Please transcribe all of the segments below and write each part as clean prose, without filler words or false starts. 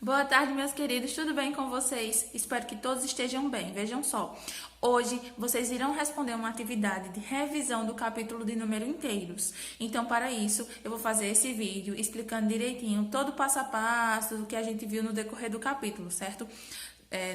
Boa tarde, meus queridos, tudo bem com vocês? Espero que todos estejam bem. Vejam só, hoje vocês irão responder uma atividade de revisão do capítulo de número inteiros. Então, para isso, eu vou fazer esse vídeo explicando direitinho todo o passo a passo do que a gente viu no decorrer do capítulo, certo?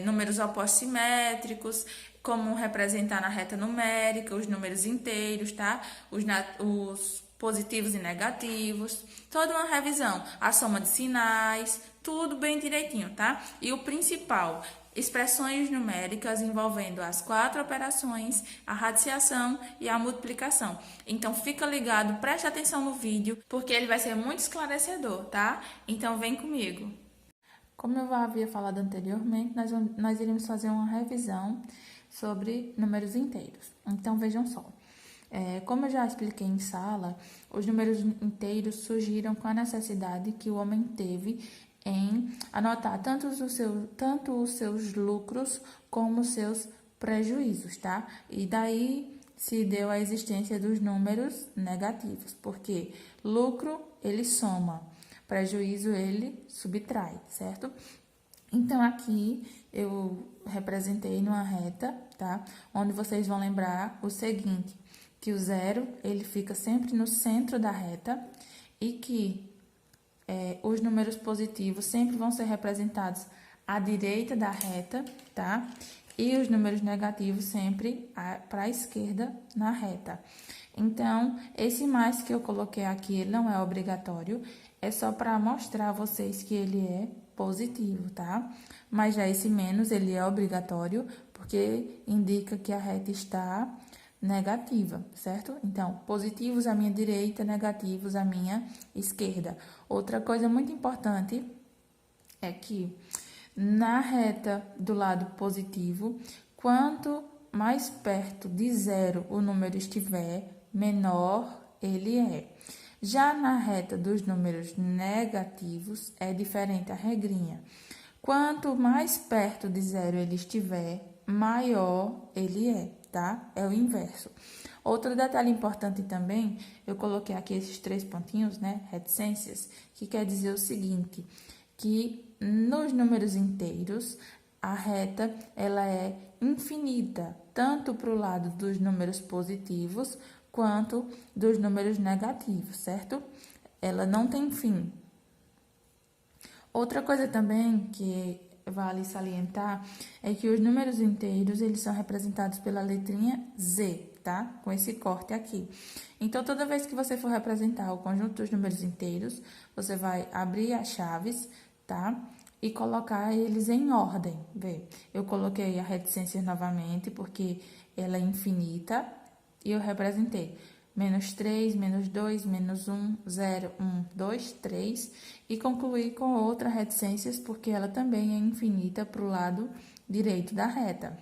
Números opostos simétricos, como representar na reta numérica, os números inteiros, tá? Os positivos e negativos, toda uma revisão, a soma de sinais, tudo bem direitinho, tá? E o principal, expressões numéricas envolvendo as 4 operações, a radiciação e a multiplicação. Então fica ligado, preste atenção no vídeo, porque ele vai ser muito esclarecedor, tá? Então vem comigo. Como eu havia falado anteriormente, nós iremos fazer uma revisão sobre números inteiros. Então, vejam só. Como eu já expliquei em sala, os números inteiros surgiram com a necessidade que o homem teve em anotar tanto os seus lucros como os seus prejuízos, tá? E daí se deu a existência dos números negativos, porque lucro ele soma, prejuízo ele subtrai, certo? Então, aqui eu representei numa reta, tá? Onde vocês vão lembrar o seguinte, que o zero, ele fica sempre no centro da reta e que os números positivos sempre vão ser representados à direita da reta, tá? E os números negativos sempre para a esquerda na reta. Então, esse mais que eu coloquei aqui, ele não é obrigatório, é só para mostrar a vocês que ele é positivo, tá? Mas já esse menos, ele é obrigatório, porque indica que a reta está negativa, certo? Então, positivos à minha direita, negativos à minha esquerda. Outra coisa muito importante é que na reta do lado positivo, quanto mais perto de zero o número estiver, menor ele é. Já na reta dos números negativos, é diferente a regrinha. Quanto mais perto de zero ele estiver, maior ele é, tá? É o inverso. Outro detalhe importante também, eu coloquei aqui esses 3 pontinhos, né? Reticências, que quer dizer o seguinte, que nos números inteiros, a reta, ela é infinita, tanto para o lado dos números positivos, quanto dos números negativos, certo? Ela não tem fim. Outra coisa também que vale salientar é que os números inteiros, eles são representados pela letrinha Z, tá? Com esse corte aqui. Então, toda vez que você for representar o conjunto dos números inteiros, você vai abrir as chaves, tá? E colocar eles em ordem, vê? Eu coloquei a reticência novamente, porque ela é infinita, e eu representei menos 3, menos 2, menos 1, 0, 1, 2, 3 e concluí com outra reticências porque ela também é infinita para o lado direito da reta.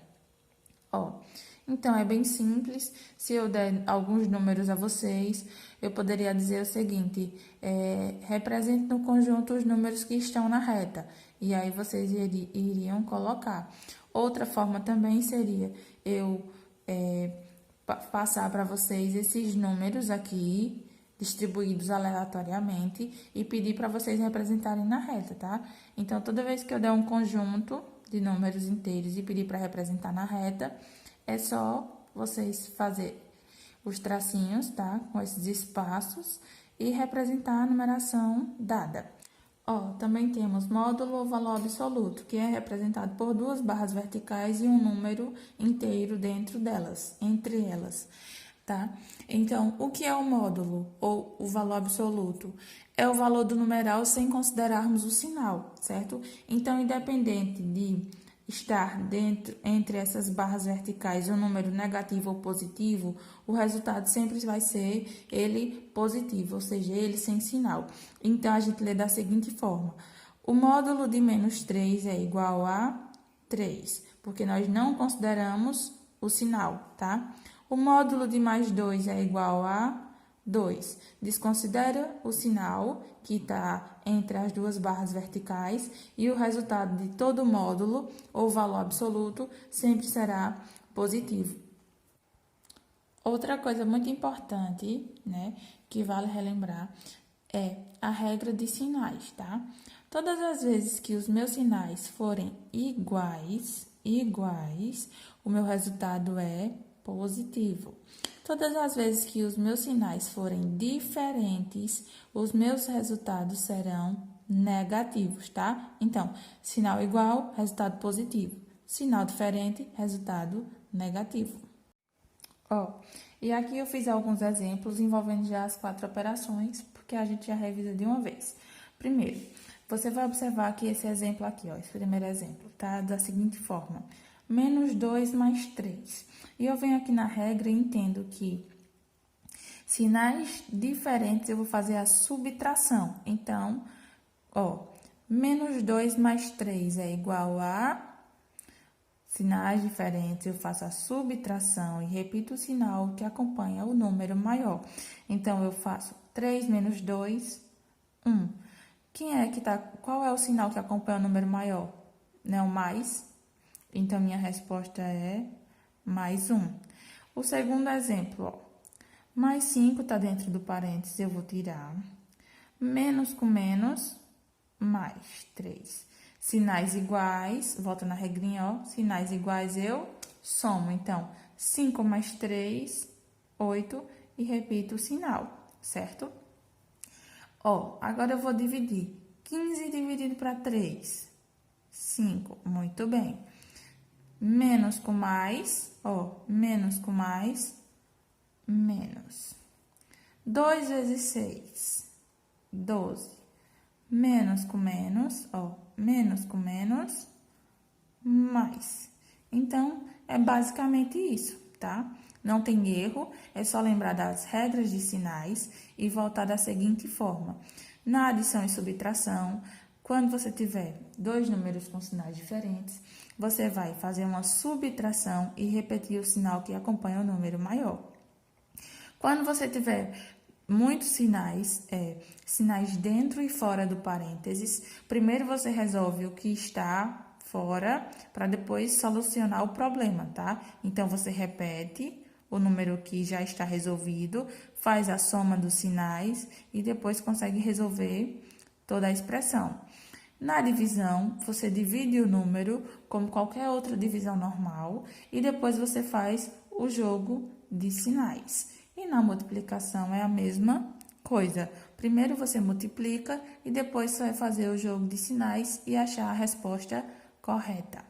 Ó, então é bem simples, se eu der alguns números a vocês, eu poderia dizer o seguinte, represente no conjunto os números que estão na reta, e aí vocês iriam colocar. Outra forma também seria eu passar para vocês esses números aqui, distribuídos aleatoriamente, e pedir para vocês representarem na reta, tá? Então, toda vez que eu der um conjunto de números inteiros e pedir para representar na reta, é só vocês fazer os tracinhos, tá? Com esses espaços e representar a numeração dada. Ó, também temos módulo ou valor absoluto, que é representado por 2 barras verticais e um número inteiro dentro delas, entre elas, tá? Então, o que é o módulo ou o valor absoluto? É o valor do numeral sem considerarmos o sinal, certo? Então, independente de estar entre essas barras verticais um número negativo ou positivo, o resultado sempre vai ser ele positivo, ou seja, ele sem sinal. Então, a gente lê da seguinte forma: o módulo de menos 3 é igual a 3, porque nós não consideramos o sinal, tá? O módulo de mais 2 é igual a 2. Desconsidera o sinal que está entre as 2 barras verticais e o resultado de todo módulo ou valor absoluto sempre será positivo. Outra coisa muito importante, né, que vale relembrar é a regra de sinais, tá? Todas as vezes que os meus sinais forem iguais, o meu resultado é positivo. Todas as vezes que os meus sinais forem diferentes, os meus resultados serão negativos, tá? Então, sinal igual, resultado positivo. Sinal diferente, resultado negativo. Ó, e aqui eu fiz alguns exemplos envolvendo já as 4 operações, porque a gente já revisa de uma vez. Primeiro, você vai observar que esse exemplo aqui, ó, esse primeiro exemplo, tá? Da seguinte forma: menos 2 mais 3. E eu venho aqui na regra e entendo que sinais diferentes eu vou fazer a subtração. Então, ó, menos 2 mais 3 é igual a... Sinais diferentes, eu faço a subtração e repito o sinal que acompanha o número maior. Então, eu faço 3 menos 2, 1. Qual é o sinal que acompanha o número maior? Não, mais. Então, minha resposta é mais 1. O segundo exemplo, ó. Mais 5 está dentro do parênteses, eu vou tirar. Menos com menos, mais 3. Sinais iguais, volta na regrinha, ó. Sinais iguais eu somo. Então, 5 mais 3, 8, e repito o sinal, certo? Ó, agora eu vou dividir. 15 dividido para 3, 5. Muito bem. Menos com mais, ó, menos com mais, menos. 2 vezes 6, 12. Menos com menos, ó, menos com menos, mais. Então, é basicamente isso, tá? Não tem erro, é só lembrar das regras de sinais e voltar da seguinte forma. Na adição e subtração, quando você tiver dois números com sinais diferentes, você vai fazer uma subtração e repetir o sinal que acompanha o número maior. Quando você tiver muitos sinais, sinais dentro e fora do parênteses, primeiro você resolve o que está fora para depois solucionar o problema, tá? Então, você repete o número que já está resolvido, faz a soma dos sinais e depois consegue resolver toda a expressão. Na divisão, você divide o número como qualquer outra divisão normal e depois você faz o jogo de sinais. E na multiplicação é a mesma coisa. Primeiro você multiplica e depois você vai fazer o jogo de sinais e achar a resposta correta.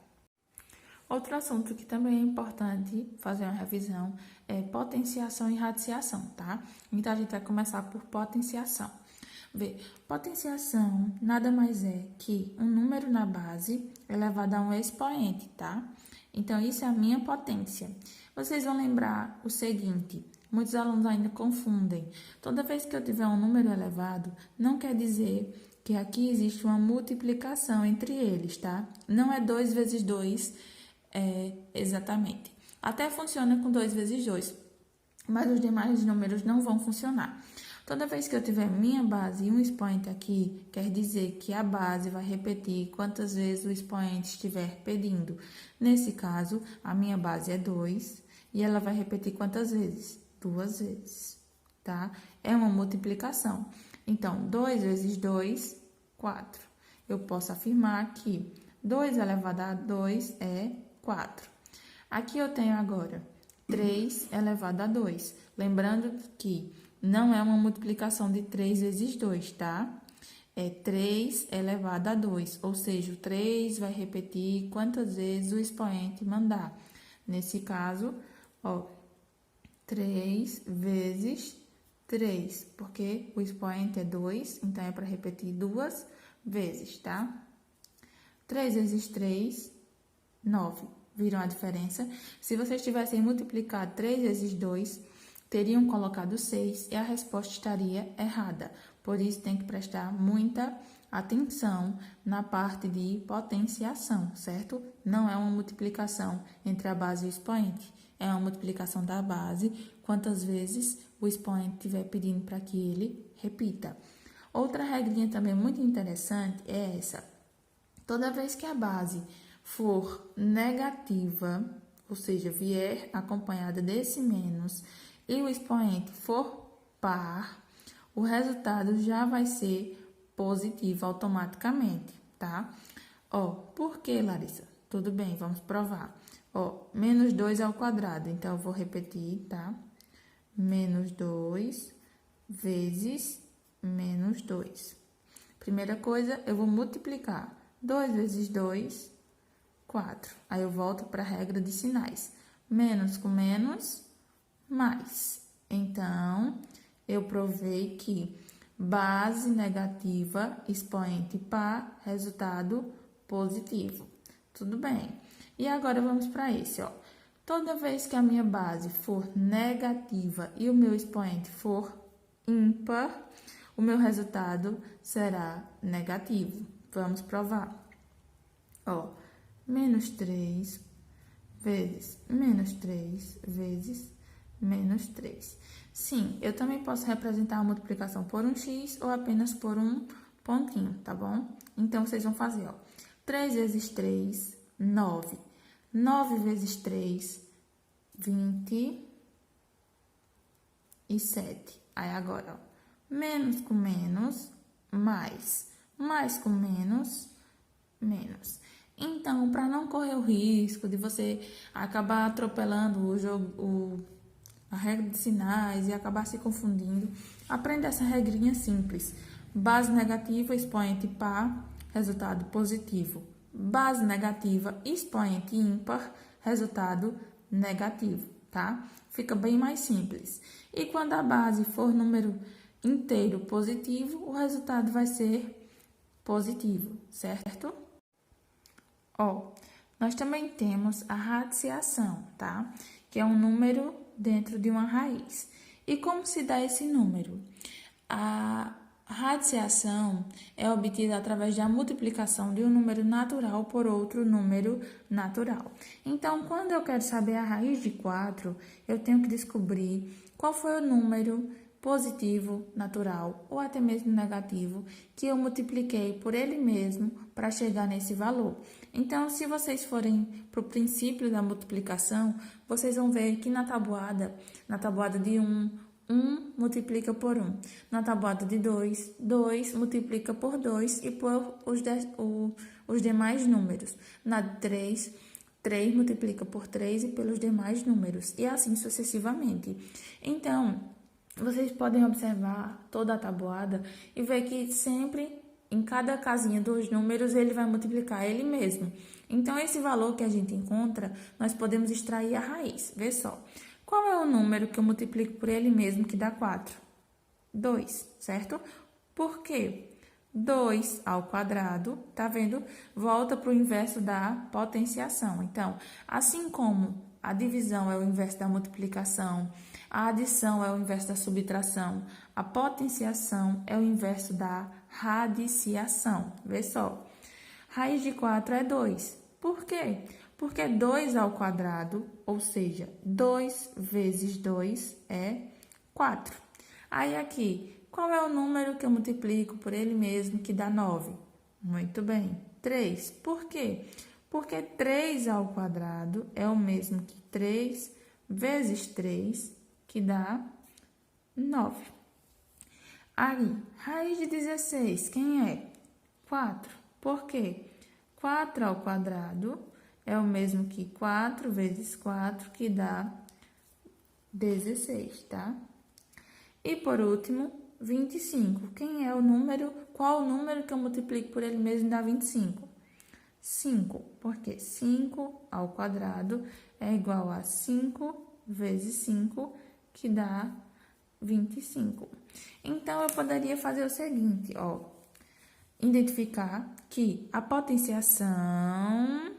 Outro assunto que também é importante fazer uma revisão é potenciação e radiciação, tá? Então, a gente vai começar por potenciação. Vê, potenciação nada mais é que um número na base elevado a um expoente, tá? Então, isso é a minha potência. Vocês vão lembrar o seguinte, muitos alunos ainda confundem. Toda vez que eu tiver um número elevado, não quer dizer que aqui existe uma multiplicação entre eles, tá? Não é 2 vezes 2 exatamente. Até funciona com 2 vezes 2, mas os demais números não vão funcionar. Toda vez que eu tiver minha base e um expoente aqui, quer dizer que a base vai repetir quantas vezes o expoente estiver pedindo. Nesse caso, a minha base é 2 e ela vai repetir quantas vezes? 2 vezes, tá? É uma multiplicação. Então, 2 vezes 2, 4. Eu posso afirmar que 2 elevado a 2 é 4. Aqui eu tenho agora 3 elevado a 2. Lembrando que não é uma multiplicação de 3 vezes 2, tá? É 3 elevado a 2, ou seja, o 3 vai repetir quantas vezes o expoente mandar. Nesse caso, ó, 3 vezes 3, porque o expoente é 2, então é para repetir 2 vezes, tá? 3 vezes 3, 9. Viram a diferença? Se vocês tivessem multiplicado 3 vezes 2, teriam colocado 6 e a resposta estaria errada. Por isso, tem que prestar muita atenção na parte de potenciação, certo? Não é uma multiplicação entre a base e o expoente. É uma multiplicação da base, quantas vezes o expoente estiver pedindo para que ele repita. Outra regrinha também muito interessante é essa. Toda vez que a base for negativa, ou seja, vier acompanhada desse menos, e o expoente for par, o resultado já vai ser positivo automaticamente, tá? Ó, por que, Larissa? Tudo bem, vamos provar. Ó, menos 2 ao quadrado, então eu vou repetir, tá? Menos 2 vezes menos 2. Primeira coisa, eu vou multiplicar. 2 vezes 2, 4. Aí eu volto para a regra de sinais. Menos com menos, mais. Então, eu provei que base negativa, expoente par, resultado positivo. Tudo bem. E agora vamos para esse, ó. Toda vez que a minha base for negativa e o meu expoente for ímpar, o meu resultado será negativo. Vamos provar. Ó, menos 3 vezes menos 3 vezes menos 3. Sim, eu também posso representar a multiplicação por um x ou apenas por um pontinho, tá bom? Então, vocês vão fazer, ó. 3 vezes 3, 9. 9 vezes 3, 27. Aí, agora, ó. Menos com menos, mais. Mais com menos, menos. Então, para não correr o risco de você acabar atropelando o jogo, a regra de sinais e acabar se confundindo, aprenda essa regrinha simples. Base negativa, expoente par, resultado positivo. Base negativa, expoente ímpar, resultado negativo, tá? Fica bem mais simples. E quando a base for número inteiro positivo, o resultado vai ser positivo, certo? Ó, nós também temos a radiciação, tá? Que é um número dentro de uma raiz. E como se dá esse número? A radiciação é obtida através da multiplicação de um número natural por outro número natural. Então, quando eu quero saber a raiz de 4, eu tenho que descobrir qual foi o número positivo, natural ou até mesmo negativo que eu multipliquei por ele mesmo para chegar nesse valor. Então, se vocês forem para o princípio da multiplicação, vocês vão ver que na tabuada de 1, 1 multiplica por 1. Na tabuada de 2, 2 multiplica por 2 e por os demais números. Na de 3, 3 multiplica por 3 e pelos demais números. E assim sucessivamente. Então, vocês podem observar toda a tabuada e ver que sempre, em cada casinha dos números, ele vai multiplicar ele mesmo. Então, esse valor que a gente encontra, nós podemos extrair a raiz. Vê só. Qual é o número que eu multiplico por ele mesmo que dá 4? 2, certo? Por quê? 2 ao quadrado, tá vendo? Volta para o inverso da potenciação. Então, assim como a divisão é o inverso da multiplicação, a adição é o inverso da subtração, a potenciação é o inverso da radiciação. Vê só. Raiz de 4 é 2. Por quê? Porque 2 ao quadrado, ou seja, 2 vezes 2 é 4. Aí aqui, qual é o número que eu multiplico por ele mesmo que dá 9? Muito bem, 3. Por quê? Porque 3 ao quadrado é o mesmo que 3 vezes 3, que dá 9. Aí, raiz de 16, quem é? 4. Por quê? 4 ao quadrado é o mesmo que 4 vezes 4, que dá 16, tá? E por último, 25. Quem é o número? Qual o número que eu multiplico por ele mesmo e dá 25? 5, porque 5 ao quadrado é igual a 5 vezes 5, que dá 25. Então, eu poderia fazer o seguinte, ó. Identificar que a potenciação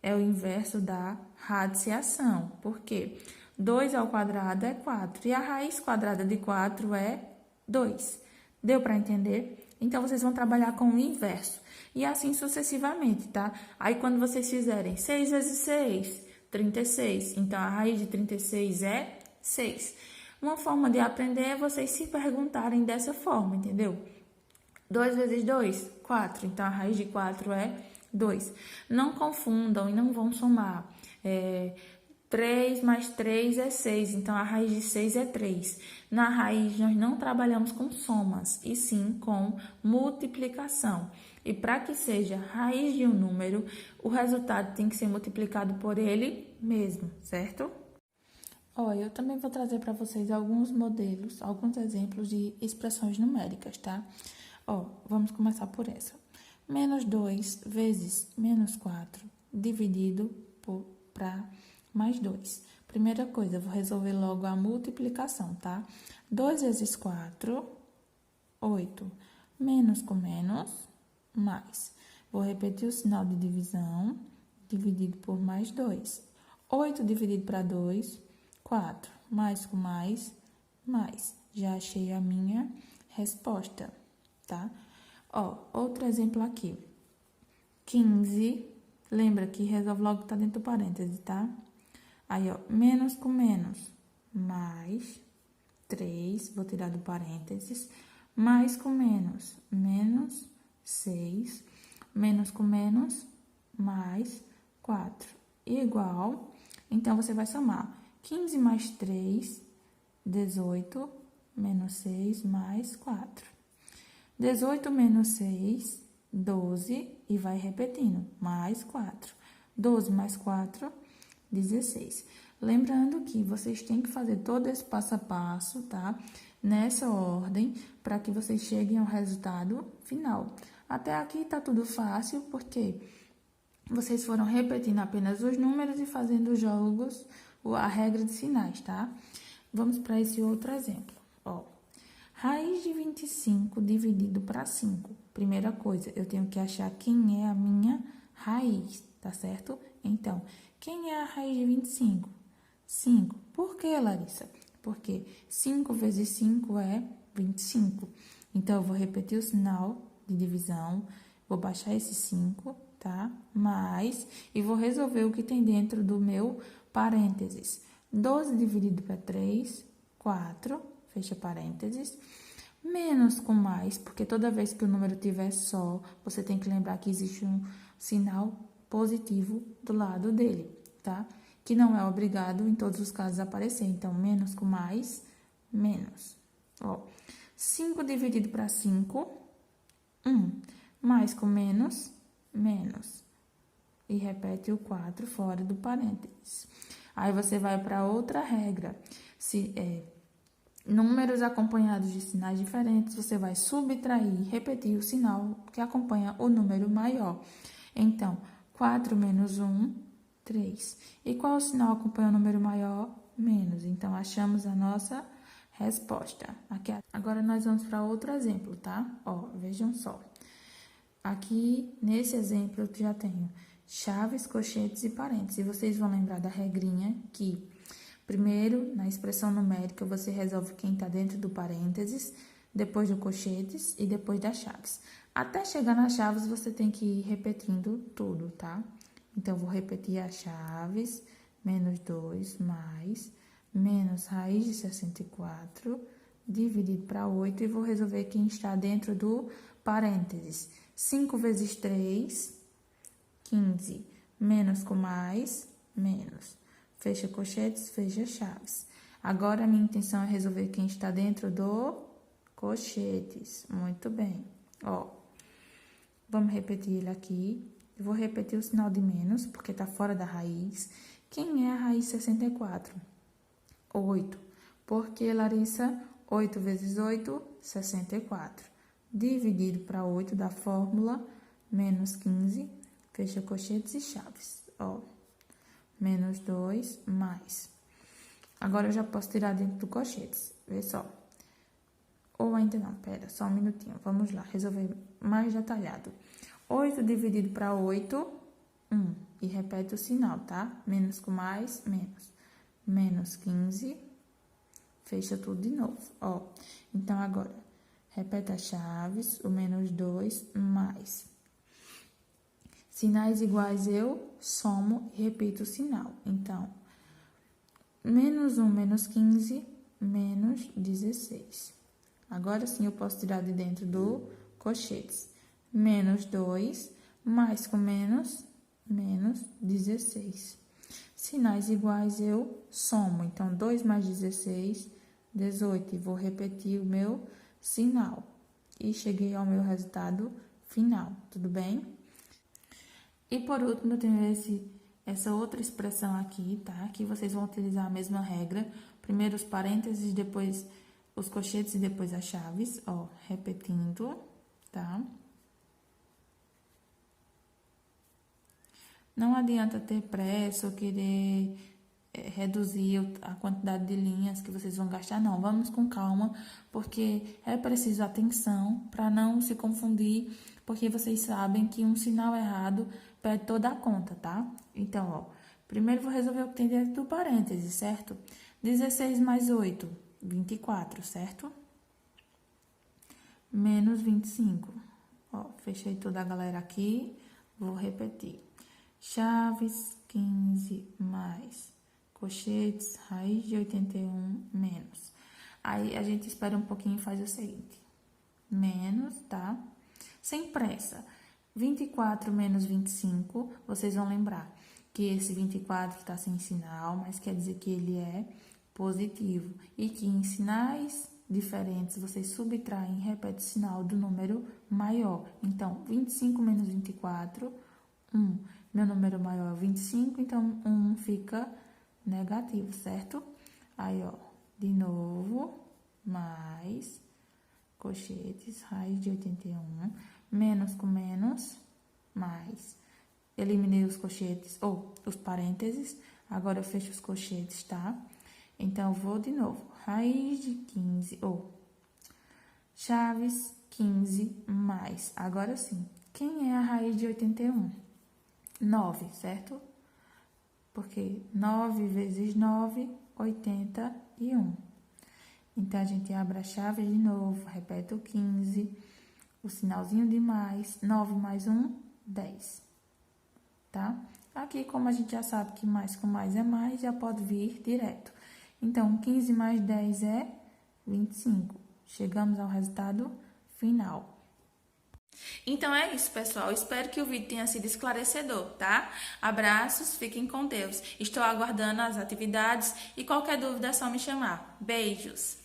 é o inverso da radiciação. Por quê? 2 ao quadrado é 4 e a raiz quadrada de 4 é 2. Deu para entender? Então, vocês vão trabalhar com o inverso. E assim sucessivamente, tá? Aí, quando vocês fizerem 6 vezes 6, 36. Então, a raiz de 36 é 6. Uma forma de aprender é vocês se perguntarem dessa forma, entendeu? 2 vezes 2, 4. Então, a raiz de 4 é 2. Não confundam e não vão somar 3 mais 3 é 6, então a raiz de 6 é 3. Na raiz, nós não trabalhamos com somas, e sim com multiplicação. E para que seja raiz de um número, o resultado tem que ser multiplicado por ele mesmo, certo? Eu também vou trazer para vocês alguns modelos, alguns exemplos de expressões numéricas, tá? Vamos começar por essa. Menos 2 vezes menos 4 dividido para mais 2. Primeira coisa, eu vou resolver logo a multiplicação, tá? 2 vezes 4, 8. Menos com menos, mais. Vou repetir o sinal de divisão, dividido por mais 2. 8 dividido para 2, 4. Mais com mais, mais. Já achei a minha resposta, tá? Outro exemplo aqui. 15, lembra que resolve logo que tá dentro do parêntese, tá? Aí, menos com menos, mais 3, vou tirar do parênteses, mais com menos, menos 6, menos com menos, mais 4, igual, então, você vai somar 15 mais 3, 18, menos 6, mais 4. 18 menos 6, 12, e vai repetindo, mais 4. 12 mais 4, 16. Lembrando que vocês têm que fazer todo esse passo a passo, tá? Nessa ordem, para que vocês cheguem ao resultado final. Até aqui tá tudo fácil, porque vocês foram repetindo apenas os números e fazendo jogos, a regra de sinais, tá? Vamos para esse outro exemplo, Raiz de 25 dividido para 5. Primeira coisa, eu tenho que achar quem é a minha raiz, tá certo? Então, quem é a raiz de 25? 5. Por que, Larissa? Porque 5 vezes 5 é 25. Então, eu vou repetir o sinal de divisão, vou baixar esse 5, tá? Mais, e vou resolver o que tem dentro do meu parênteses. 12 dividido para 3, 4, fecha parênteses. Menos com mais, porque toda vez que o número tiver só, você tem que lembrar que existe um sinal positivo do lado dele, tá? Que não é obrigado em todos os casos aparecer. Então, menos com mais, menos. 5 dividido para 5, 1. Mais com menos, menos. E repete o 4 fora do parênteses. Aí, você vai para outra regra. Números acompanhados de sinais diferentes, você vai subtrair e repetir o sinal que acompanha o número maior. Então, 4 menos 1, 3. E qual o sinal acompanha o número maior? Menos. Então, achamos a nossa resposta. Agora, nós vamos para outro exemplo, tá? Vejam só. Aqui, nesse exemplo, eu já tenho chaves, colchetes e parênteses. E vocês vão lembrar da regrinha que, primeiro, na expressão numérica, você resolve quem está dentro do parênteses, depois do colchetes e depois das chaves. Até chegar nas chaves, você tem que ir repetindo tudo, tá? Então, vou repetir as chaves, menos 2, mais, menos raiz de 64, dividido para 8, e vou resolver quem está dentro do parênteses. 5 vezes 3, 15, menos com mais, menos. Fecha colchetes, fecha chaves. Agora, a minha intenção é resolver quem está dentro do colchetes. Muito bem. Vamos repetir ele aqui. Eu vou repetir o sinal de menos, porque está fora da raiz. Quem é a raiz 64? 8. Por que, Larissa? 8 vezes 8, 64. Dividido para 8 da fórmula, menos 15, fecha colchetes e chaves. Menos 2, mais. Agora, eu já posso tirar dentro do colchetes. Vê só. Ainda não, pera, só um minutinho. Vamos lá, resolver mais detalhado. 8 dividido para 8, 1. E repete o sinal, tá? Menos com mais, menos. Menos 15, fecha tudo de novo, Então, agora, repete as chaves, o menos 2, mais. Sinais iguais eu somo e repito o sinal. Então, menos 1, menos 15, menos 16. Agora sim eu posso tirar de dentro do colchetes. Menos 2, mais com menos, menos 16. sinais iguais eu somo. Então, 2 mais 16, 18. E vou repetir o meu sinal. E cheguei ao meu resultado final, tudo bem? E por último, eu tenho essa outra expressão aqui, tá? Que vocês vão utilizar a mesma regra. Primeiro os parênteses, depois os colchetes e depois as chaves, ó, repetindo, tá? Não adianta ter pressa ou querer reduzir a quantidade de linhas que vocês vão gastar, não. Vamos com calma, porque é preciso atenção para não se confundir, porque vocês sabem que um sinal errado perde toda a conta, tá? Então, ó, primeiro vou resolver o que tem dentro do parêntese, certo? 16 mais 8, 24, certo? Menos 25. Ó, fechei toda a galera aqui, vou repetir. Chaves, 15 mais colchetes, raiz de 81 menos. Aí, a gente espera um pouquinho e faz o seguinte. Menos, tá? Sem pressa. 24 menos 25, vocês vão lembrar que esse 24 está sem sinal, mas quer dizer que ele é positivo. E que em sinais diferentes, vocês subtraem e repetem o sinal do número maior. Então, 25 menos 24, 1. Meu número maior é 25, então 1 fica negativo, certo? Aí, ó, de novo, mais colchetes, raiz de 81, menos com menos, mais. Eliminei os colchetes, ou os parênteses, agora eu fecho os colchetes, tá? Então, eu vou de novo, raiz de 15, ou chaves 15 mais. Agora sim, quem é a raiz de 81? 9, certo? Porque 9 vezes 9, 81. Então, a gente abre a chave de novo, repete o 15, o sinalzinho de mais, 9 mais 1, 10. Tá? Aqui, como a gente já sabe que mais com mais é mais, já pode vir direto. Então, 15 mais 10 é 25. Chegamos ao resultado final. Então é isso, pessoal. Espero que o vídeo tenha sido esclarecedor, tá? Abraços, fiquem com Deus. Estou aguardando as atividades e qualquer dúvida é só me chamar. Beijos!